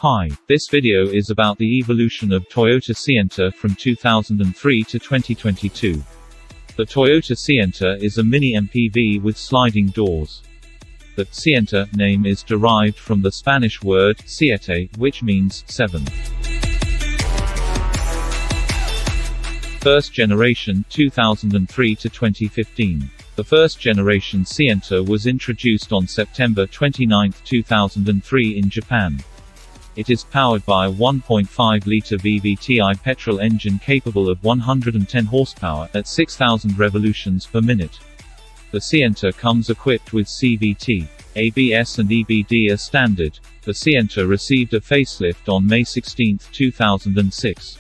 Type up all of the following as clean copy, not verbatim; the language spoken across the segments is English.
Hi, this video is about the evolution of Toyota Sienta from 2003 to 2022. The Toyota Sienta is a mini MPV with sliding doors. The Sienta name is derived from the Spanish word siete, which means 7. First generation 2003 to 2015. The first generation Sienta was introduced on September 29, 2003 in Japan. It is powered by a 1.5 Litre VVT-i petrol engine capable of 110 horsepower at 6,000 revolutions per minute. The Sienta comes equipped with CVT, ABS and EBD as standard. The Sienta received a facelift on May 16, 2006.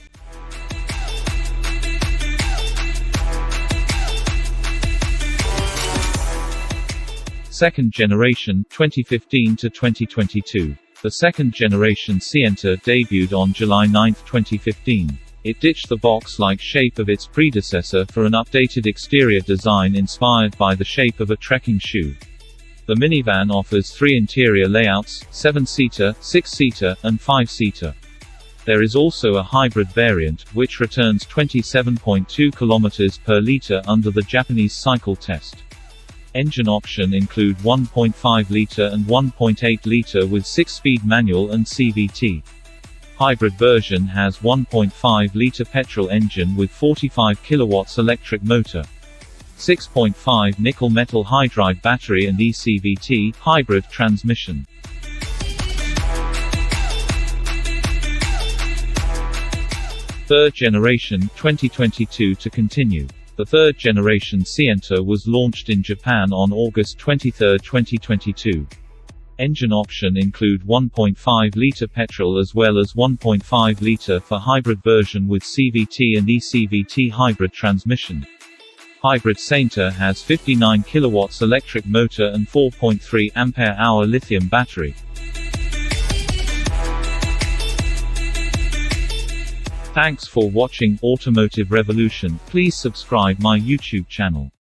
Second generation 2015 to 2022. The second generation Sienta debuted on July 9, 2015. It ditched the box-like shape of its predecessor for an updated exterior design inspired by the shape of a trekking shoe. The minivan offers 3 interior layouts: 7-seater, 6-seater, and 5-seater. There is also a hybrid variant, which returns 27.2 km per liter under the Japanese cycle test. Engine option include 1.5 litre and 1.8 litre with 6-speed manual and CVT. Hybrid version has 1.5 litre petrol engine with 45 kW electric motor, 6.5 nickel metal hydride battery and eCVT hybrid transmission. Third generation 2022 to continue. The third generation Sienta was launched in Japan on August 23, 2022. Engine option include 1.5 litre petrol as well as 1.5 litre for hybrid version with CVT and eCVT hybrid transmission. Hybrid Sienta has 59 kW electric motor and 4.3 Ah lithium battery. Thanks for watching Automotive Revolution. Please subscribe my YouTube channel.